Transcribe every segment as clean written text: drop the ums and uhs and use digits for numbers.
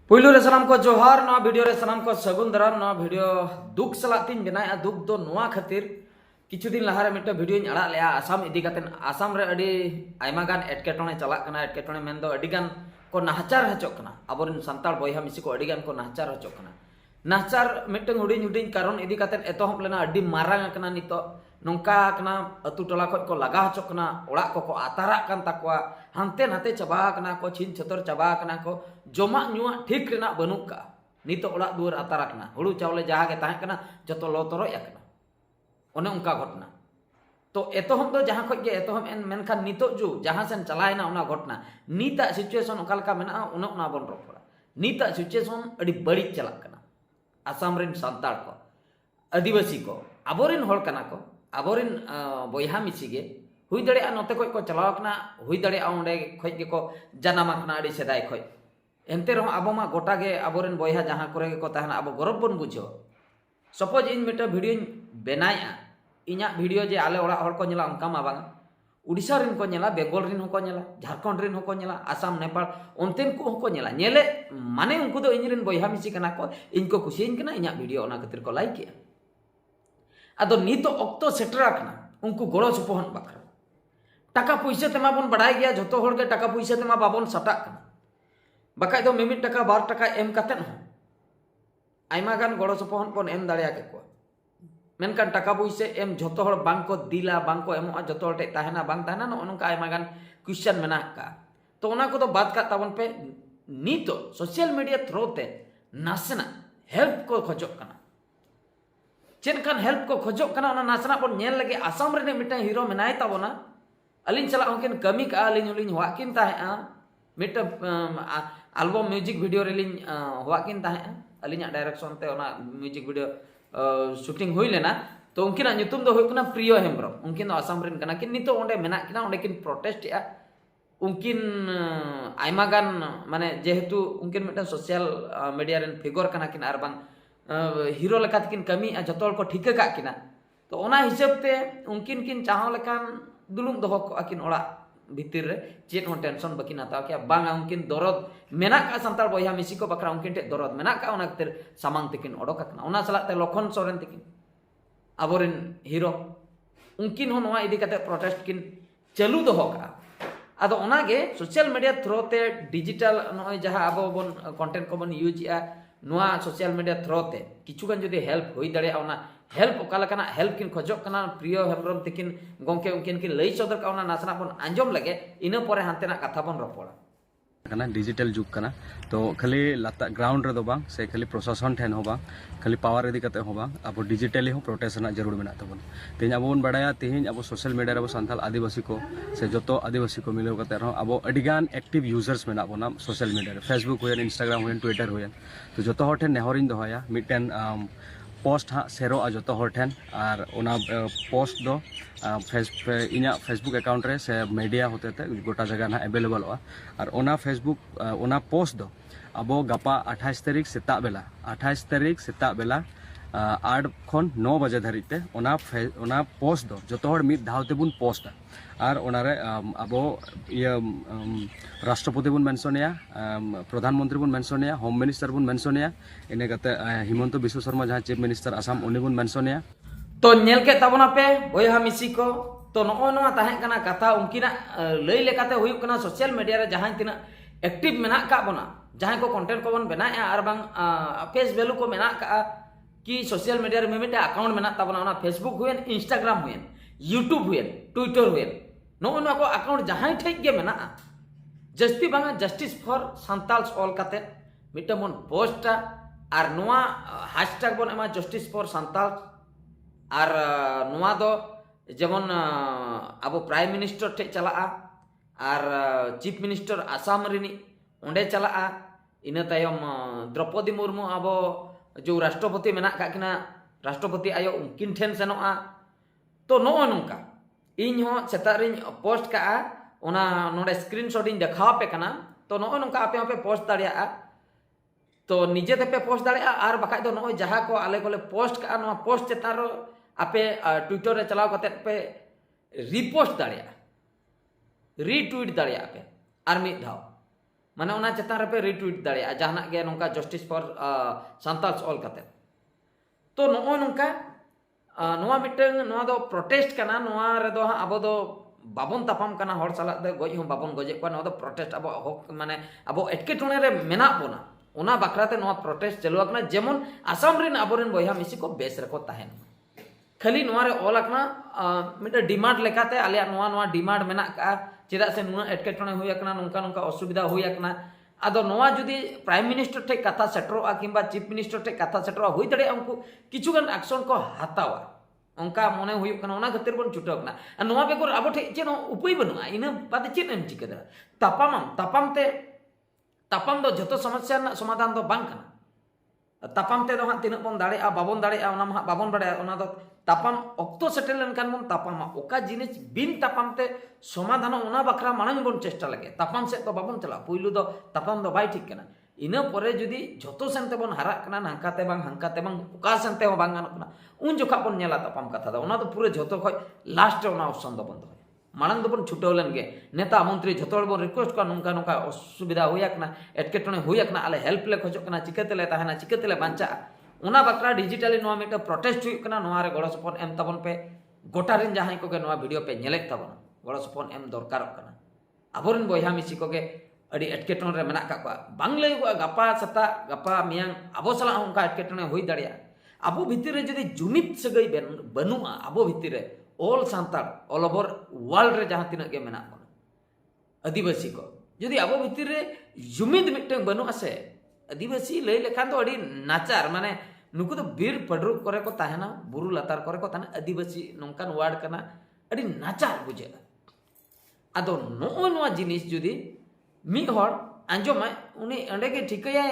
पुइलु रे सलाम को जोहार नवा वीडियो रे सलाम को सगुन दाराम नवा वीडियो दुख सलाह तीन बनाया दुख दो नवा खातिर किछु दिन लहारे मिट्टे वीडियो अड़ा लिया आसाम इदी कातेन आसाम रे अडी आयमा गान एटकेटोणे चलाक कना एटकेटोणे मेन दो अडी गान को नाहचार हचोक कना अबोरिन संताल बयहा मिसी को अडी गान को नाहचार हचोक कना नाहचार मिट्टे हुडिन हुडिन कारण इदी कातेन एतोहब लेना अडी मारांग कना नितो नोंका कना अतु टोला खो को लगा हचोक कना ओड़ा को आतारा कान ताकवा हांते नाते चबा कना को छिन छतर चबा कना को जमा नुआ ठीक रेना बनुक का नितो ओड़ा दुआर आतारा कना हुड़ू चावले जहा के ताहे कना जतो लोतरो याकना ओने उनका घटना तो एतोहम दो जहां खो गे एतोहम एन मेनखान नितो जो जहां सेन चलायना उना घटना नीता सिचुएशन ओकालका मेना उना उना बन रोपड़ा नीता सिचुएशन अडी बड़ी चलाक कना आसाम रेन संताल को आदिवासी को अबोरिन होल कना को अबोरिन बयहा मिसिगे हुई दड़े नोते को चलाव कना हुई दड़े ओंडे खो गे को जनामा कना अडी सेदाय खो एनते रहो अब मा गोटा गे अबोरिन बयहा जहां करे को ताहना अब गौरव बन बुझो सपोज इन मिटा वीडियो बनाया इना वीडियो जे आले ओड़ा हर को नेला उनका मा बांग उड़ीसा रिन को नेला बेंगल रिन को नेला झारखंड रिन को नेला आसाम नेपाल ओनतेन को नेला नेले माने उनको दो इनरिन बयहा मिसी कना को इनको खुशियन कना इना वीडियो ओना खातिर को लाइक किया अदो नितो ऑक्तो सेटरा कना उनको गड़ो सुपहन बखरा टाका पैसा तेमा बन बढ़ाई गया जतो हर के टाका पैसा तेमा बाबन सटा कना बकाय दो मिमिट टाका 12 टाका एम कातेन हो आयमा गान गड़ो सुपहन बन एम दाड़िया के को मेनकान टाका पैसा एम जतो हर बांग को दिला बांग को एमो जतो हर टे ताहेना बांग ताहेना नो नका आयमा गान क्वेश्चन मेना का तो ओना को तो बात का ताबन पे नीतो सोशल मीडिया थ्रू ते नासना हेल्प को खोजो कना चेनकान हेल्प को खोजो कना ओना नासना बन नेल लगे आसाम रे मिटा हीरो मेनाय ताबोना अलिन चला होकिन कमी का अलिन उलिन होकिन ताहे मिटा एल्बम म्यूजिक वीडियो रेलिन होकिन ताहे अलिन डायरेक्शन ते ओना म्यूजिक वीडियो शूटिंग हुई लेना तो उनकिना ᱧᱩᱛᱩᱢ दो हुई प्रियो हेम्ब्रम उनकिन दो आसाम रेन कना किन नितो ओंडे मेना किना ओंडे किन प्रोटेस्ट या उनकिन आयमा गान माने जेहेतु उनकिन मिटा सोशल मीडिया रेन फिगर कना किन आर बांग हीरो लेका किन कमी जतोल को ठिका का किना तो ओना हिसाब ते उनकिन किन चाहो लेकान दुलुम दोहो को किन ओड़ा भितर रे चेत हो टेंशन बकिन हताव के बांगा उनकिन दरद मेना का संताल बयहा मिसी को बकरा उनकिन टे दरद मेना का ओना खातिर सामांग तकिन ओडोक कना ओना सला ते लखन सोरेन तकिन अबोरिन हीरो उनकिन हो नवा इदी कते प्रोटेस्ट किन चालू दोहो का आदो ओना गे सोशल मीडिया थ्रू ते डिजिटल नय जहा अबो बन कंटेंट को बन यूज या नवा सोशल मीडिया थ्रू ते किछु गन जदी हेल्प होई दड़े ओना हेल्प ओकाला कना हेल्प किन खोजो कना प्रियो हेम्ब्रम तकिन गोंके उनकिन किन लई सदर का ओना नासना बन आंजम लगे इना परे हांतेना कथा बन रपोड़ा कना डिजिटल जुग कना तो खाली लाता ग्राउंड रे दो बांग से खाली प्रशासन ठेन हो बांग खाली पावर इदी कते हो बांग अब डिजिटली हो प्रोटेक्शन जरूर मेना तबन तेज अब बन बड़ाया तेज अब सोशल मीडिया रे संथाल आदिवासी को से जतो आदिवासी को मिलो कते रहो अब अडिगान एक्टिव यूजर्स मेना बना सोशल मीडिया रे फेसबुक होयन इंस्टाग्राम होयन ट्विटर होयन तो जतो हर ठेन नेहरिन दोहया मिटन पोस्ट हाँ सेरो जो हर ठेन और ओना पोस्ट दो इना फेसबुक अकाउंट रे से मीडिया होते थे गोटा जगह ना अवेलेबल और ओना फेसबुक ओना पोस्ट दो अब गपा 28 तारीख सेता बेला 28 तारीख सेता बेला 8 खन 9 बजे धरिते ओना पोस्ट दो जो हर मिद धावते बुन पोस्ट और ओनारे अब ये राष्ट्रपति बुन मेंशनया प्रधानमंत्री बुन मेंशनया होम मिनिस्टर बुन मेंशनया इने कते हिमंत बिश्व शर्मा जहां चीफ मिनिस्टर आसाम उनी बुन मेंशनया तो नेल के ताबना पे बयहा मिसी को तो नो नो ताहे कना कथा उनकिना लई लेकाते हुई कना सोशल मीडिया रे जहां तिना एक्टिव मेना का बना जहां को कंटेंट को बन बनाया और बांग फेस वैल्यू को मेना का कि सोशल मीडिया रे मिमिटे अकाउंट मेना ताबना ओना फेसबुक हुएन इंस्टाग्राम हुएन यूट्यूब हुएन ट्विटर हुएन नो नो को अकाउंट जहां ठेक गे मेना जस्ती बांगा जस्टिस फॉर संताल ऑल काते मिटे मन पोस्टा और नोआ हैशटैग बन एमा जस्टिस फॉर संताल और नोआ दो जेमन अब प्राइम मिनिस्टर ठे चला और चीफ मिनिस्टर आसाम रिनी ओंडे चला इना तायम द्रौपदी मुर्मू अब जो राष्ट्रपति मेना का किना राष्ट्रपति आयो उनकिन ठेन सेनोआ तो नो नोंका इन हो सेता रिन पोस्ट का ओना नोडे स्क्रीनशॉट इन देखाव पे कना तो नो नोंका आपे आपे पोस्ट दाड़िया तो निजे ते पे पोस्ट दाड़िया और बकाय दो नो जहां को आले कोले पोस्ट का नो पोस्ट चेतारो आपे ट्विटर रे चलाव कते पे रिपोस्ट दाड़िया रीट्वीट दाड़िया पे आर मिद धाव माने उना चेतान रे पे रिट्वीट दाड़े जहाना गे नोंका जस्टिस फॉर सांताल्स ऑल कते तो नो नोंका नोआ मिटंग नोआ दो प्रोटेस्ट कना नोआ रे दो अब दो बाबन तापाम कना हर साला दे गज हम बाबन गजे को नोआ दो प्रोटेस्ट अब हक माने अब एटकेटोने रे मेना बोना उना बाकराते नोआ प्रोटेस्ट चलो अकना जेमन आसाम रिन अबोरेन बयहा मिसी को बेस रको ताहेन खाली नोआ रे ऑल अकना मिटे डिमांड लेकाते आले नोआ डिमांड मेना का चेदा से नुना एटकेटोने हुई अकना नोंका नोंका असुविधा हुई अकना आदो नोआ जुदी प्राइम मिनिस्टर ठे कथा सेटरोआ किंबा चीफ मिनिस्टर ठे कथा सेटरोआ हुई दड़े उनको किछुगान एक्शन को हातावा उनका मने हुई कना ओना खातिर बन छुटो कना नोआ बेगर अब ठे चेन उपाय बनुआ इन बात चेन एम चिकदा तापाम दो जतो समस्या ना समाधान दो बांग कना तापाम ते दो हां तिना बन दाड़े बाबन दाड़े ओना मा बाबन बाड़े ओना दो तापाम ऑक्तो सेटल लेनकान बन तापामा ओका जिनिस बिन तापाम ते समाधान ओना बकरा मानंग बन चेष्टा लगे तापाम से तो बाबन चला पुइलु दो तापाम दो बाय ठीक कना इना परे जुदी जतो सेनते बन हारा कना हांकाते बांग ओका सेनते हो बांग गानो कना उन जोखा बन नेला तापाम कथा दो ओना तो पूरे जतो खय लास्ट ओना ऑप्शन दो बन दो मानंग दो बन छुटो लन गे नेता मंत्री जतो बन रिक्वेस्ट का नोंका नोंका असुविधा हुई अकना एटकेटोने हुई अकना आले हेल्प ले खोजो कना चिकतेले ताहना चिकतेले बांचा उना बकरा डिजिटली नोआ मिटे प्रोटेस्ट हुई कना नोआ रे गड़ो सपन एम तबन पे गोटा रिन जहां को गे नोआ वीडियो पे नेलेक तबन गड़ो सपन एम दरकार कना अबोरिन बयहा मिसी को गे अडी एटकेटोन रे मेना का बांग लई गपा सता गपा मियां अबो सला उनका एटकेटोने हुई दाड़िया अबो भितिर रे जदी जुमित सगई बनुआ अबो भितिर रे all Santal all over world रे जहां तिना गे मेना बन आदिवासी को जदी अबो भितिर रे जुमित मिटeng बनुआ से आदिवासी लई लेखान तो अडी नाचार माने नुकु तो बीर पडरु करे को ताहेना बुरु लतार करे को ताना आदिवासी नोंकान वार्ड कना अडी नाचार बुझे आदो नो जिनिस जुदी मी हर आंजोमा उनी अंडे के ठिकया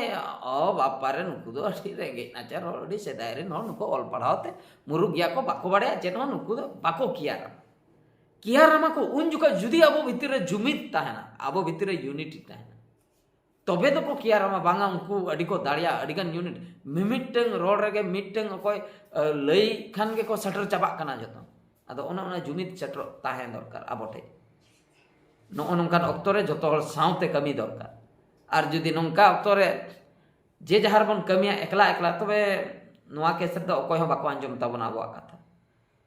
बापारे नुकु दो अडी रेगे नाचार अडी सेदाय रे नुकु ऑल पढ़ावते मुरु गिया को बाको बाड़े जेनो नुकु दो बाको कियारामा को उन जुका जुदी अबो भितर रे जुमित ताहेना अबो भितर रे यूनिटी ताहेना तबे तो को कियारामा बांगा उनको अडी को दाड़िया अडीगान यूनिट मिमिटंग रोड रेगे मिटंग अकोय लई खान के को सटर चाबा कना जतो आदो ओना जुमित सटर ताहेन दरकार अबोटे नो नोंकान ऑक्तो रे जतो हर सावते कमी दरकार आर जुदी नोंका ऑक्तो रे जे जहार बन कमिया एकला एकला तबे नोआ के सद अकोय हो बाको आंजम ताबना अबो कथा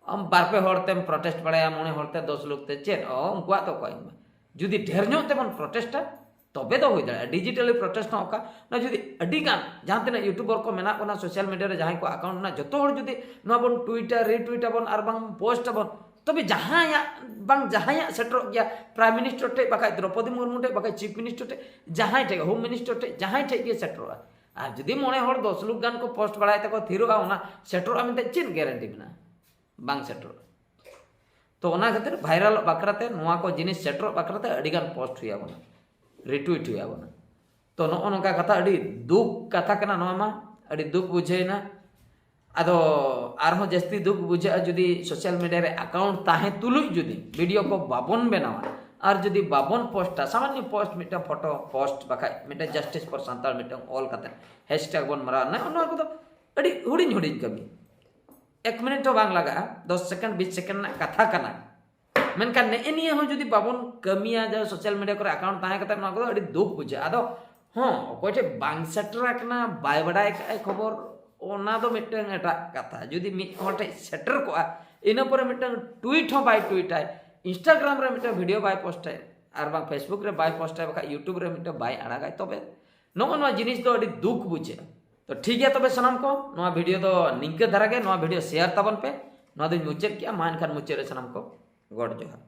हम बारपे हरतेम प्रोटेस्ट बड़ाया मोने हरते 10 लोग ते चेन उनका तो कोई जुदी ढेर नो ते बन प्रोटेस्टा तबे तो हुई दाड़ा डिजिटली प्रोटेस्ट होका ना जुदी अडिगान जहां तना यूट्यूबर को मेना कोना सोशल मीडिया रे जहां को अकाउंट ना जतो हर जुदी नो बन ट्विटर रिट्वीट बन आर बन पोस्ट बन तबे जहां या सेटर गया प्राइम मिनिस्टर टे बाका द्रौपदी मुर्मू टे बाका चीफ मिनिस्टर टे जहां टे होम मिनिस्टर टे जहां टे के सेटर आ जुदी मोने हर 10 लोग गान को पोस्ट बड़ाय तको थिरोगा ओना सेटर आ मिते चिन गारंटी बिना बांग सेटर तो ओना खातिर वायरल बाकराते नोआ को जिनिस सेटर बाकराते अडिगान पोस्ट हुआ बना रिट्वीट हुआ बना तो नोका कथा अडी दुख कथा कना नोआ मा अडी दुख बुझेना आदो आरहो जस्ती दुख बुझा जुदी सोशल मीडिया रे अकाउंट ताहे तुलुज जुदी वीडियो को बाबन बनावा और जुदी बाबन पोस्टा सामान्य पोस्ट मिटा फोटो पोस्ट बाका मिटा जस्टिस फॉर सांताल मिटा ऑल कते हैशटैग बन मरा ना ओना को तो अडी हुडिन कमी 1 मिनट तो बांग लगा 10 सेकंड 20 सेकंड ना कथा कना मेनका नेनिया हो जुदी बाबन कमिया जा सोशल मीडिया करे अकाउंट ताहे कते ना को अडी दुख बुझा आदो हां कोइटे बांग सेटर कना बाय बडाय खबर ओना दो मिटंग एटा कथा जुदी मी होटे सेटर को इना पर मिटंग ट्वीट हो बाय ट्वीट है इंस्टाग्राम रे मिटंग वीडियो बाय पोस्ट है आर बा फेसबुक रे बाय पोस्ट है बका यूट्यूब रे मिटंग बाय अड़ागाय तबे नो जिनिस दो अडी दुख बुझे तो ठीक है तबे सनाम को नो वीडियो दो निंके धरागे नो वीडियो शेयर तबन पे नो दिन मुचेत किया मान खान मुचे रे सनाम को गॉड जोहार।